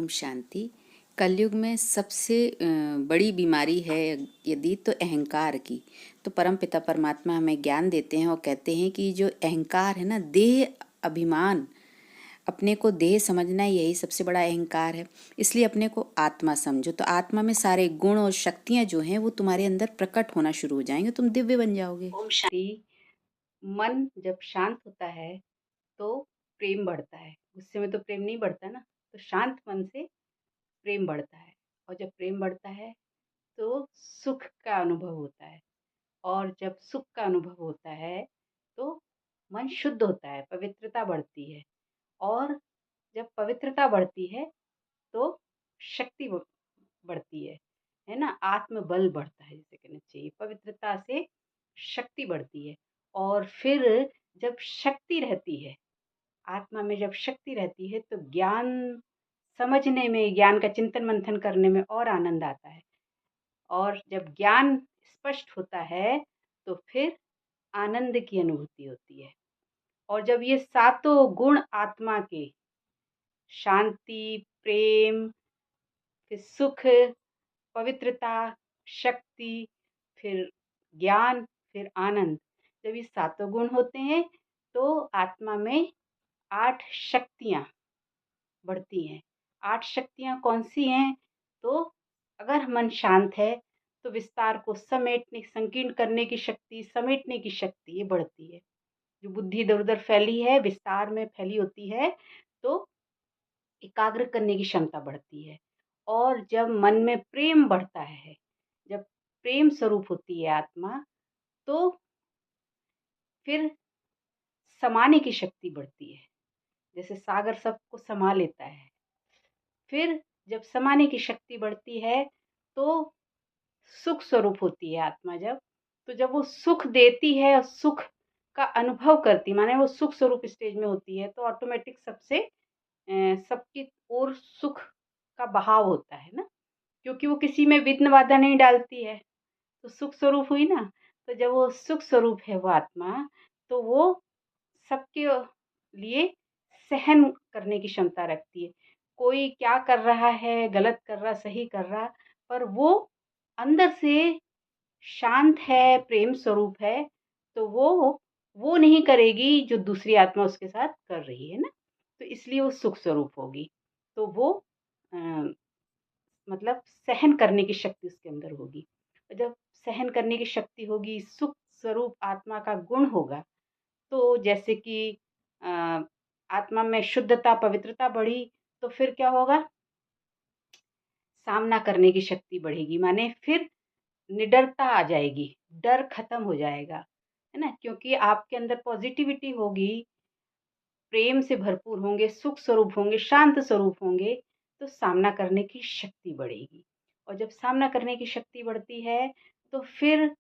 ओम शांति। कलयुग में सबसे बड़ी बीमारी है यदि तो अहंकार की। तो परमपिता परमात्मा हमें ज्ञान देते हैं और कहते हैं कि जो अहंकार है ना, देह अभिमान, अपने को देह समझना, यही सबसे बड़ा अहंकार है। इसलिए अपने को आत्मा समझो। तो आत्मा में सारे गुण और शक्तियां जो हैं वो तुम्हारे अंदर प्रकट होना शुरू हो जाएंगे, तुम दिव्य बन जाओगे। ओम शांति। मन जब शांत होता है तो प्रेम बढ़ता है। गुस्से में तो प्रेम नहीं बढ़ता ना, तो शांत मन से प्रेम बढ़ता है। और जब प्रेम बढ़ता है तो सुख का अनुभव होता है। और जब सुख का अनुभव होता है तो मन शुद्ध होता है, पवित्रता बढ़ती है। और जब पवित्रता बढ़ती है तो शक्ति बढ़ती है ना, आत्मबल बढ़ता है, जिसे कहना चाहिए। पवित्रता से शक्ति बढ़ती है। और फिर जब शक्ति रहती है, आत्मा में जब शक्ति रहती है तो ज्ञान समझने में, ज्ञान का चिंतन मंथन करने में और आनंद आता है। और जब ज्ञान स्पष्ट होता है तो फिर आनंद की अनुभूति होती है। और जब ये सातों गुण आत्मा के, शांति, प्रेम, फिर सुख, पवित्रता, शक्ति, फिर ज्ञान, फिर आनंद, जब ये सातों गुण होते हैं तो आत्मा में 8 शक्तियां बढ़ती हैं। 8 शक्तियां कौन सी हैं? तो अगर मन शांत है तो विस्तार को समेटने, संकीर्ण करने की शक्ति, समेटने की शक्ति ये बढ़ती है। जो बुद्धि इधर उधर फैली है, विस्तार में फैली होती है, तो एकाग्र करने की क्षमता बढ़ती है। और जब मन में प्रेम बढ़ता है, जब प्रेम स्वरूप होती है आत्मा, तो फिर समाने की शक्ति बढ़ती है। जैसे सागर सबको समा लेता है। फिर जब समाने की शक्ति बढ़ती है तो सुख स्वरूप होती है आत्मा। जब वो सुख देती है और सुख का अनुभव करती, माने वो सुख स्वरूप स्टेज में होती है, तो ऑटोमेटिक सबसे सबकी ओर सुख का बहाव होता है ना, क्योंकि वो किसी में विघ्न बाधा नहीं डालती है, तो सुख स्वरूप हुई ना। तो जब वो सुख स्वरूप है वो आत्मा, तो वो सबके लिए सहन करने की क्षमता रखती है। कोई क्या कर रहा है, गलत कर रहा, सही कर रहा, पर वो अंदर से शांत है, प्रेम स्वरूप है, तो वो नहीं करेगी जो दूसरी आत्मा उसके साथ कर रही है ना, तो इसलिए वो सुख स्वरूप होगी। तो वो अ, मतलब सहन करने की शक्ति उसके अंदर होगी। और जब सहन करने की शक्ति होगी, सुख स्वरूप आत्मा का गुण होगा, तो जैसे कि अ, आत्मा में शुद्धता, पवित्रता बढ़ी, तो फिर क्या होगा? सामना करने की शक्ति बढ़ेगी, माने फिर निडरता आ जाएगी, डर खत्म हो जाएगा, है ना? क्योंकि आपके अंदर पॉजिटिविटी होगी, प्रेम से भरपूर होंगे, सुख स्वरूप होंगे, शांत स्वरूप होंगे, तो सामना करने की शक्ति बढ़ेगी। और जब सामना करने की शक्ति बढ़ती है, तो फिर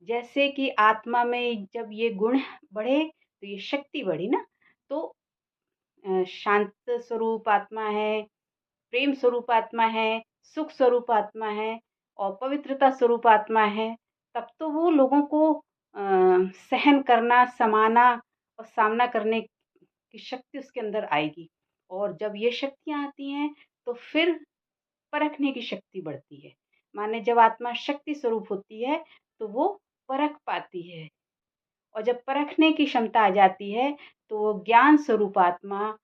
जैसे कि आत्मा में जब ये गुण बढ़े, तो ये शक्ति बढ़ी ना, तो शांत स्वरूप आत्मा है, प्रेम स्वरूप आत्मा है, सुख स्वरूप आत्मा है और पवित्रता स्वरूप आत्मा है, तब तो वो लोगों को सहन करना, समाना और सामना करने की शक्ति उसके अंदर आएगी। और जब ये शक्तियाँ आती हैं, तो फिर परखने की शक्ति बढ़ती है। माने जब आत्मा शक्ति स्वरूप होती है, तो वो परख पाती है। और जब परखने की क्षमता आ जाती है, तो वो ज्ञान स्वरूप आत्मा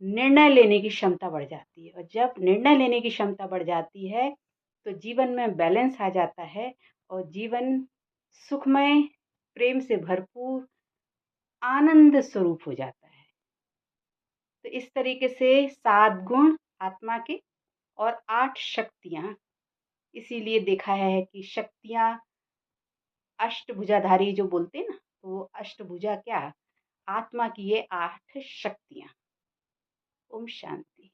निर्णय लेने की क्षमता बढ़ जाती है। और जब निर्णय लेने की क्षमता बढ़ जाती है, तो जीवन में बैलेंस आ जाता है और जीवन सुखमय, प्रेम से भरपूर, आनंद स्वरूप हो जाता है। तो इस तरीके से 7 गुण आत्मा के और 8 शक्तियाँ, इसीलिए देखा है कि शक्तियाँ अष्टभुजाधारी जो बोलते हैं ना, तो वो अष्टभुजा क्या? आत्मा की ये 8 शक्तियाँ। ओम शांति।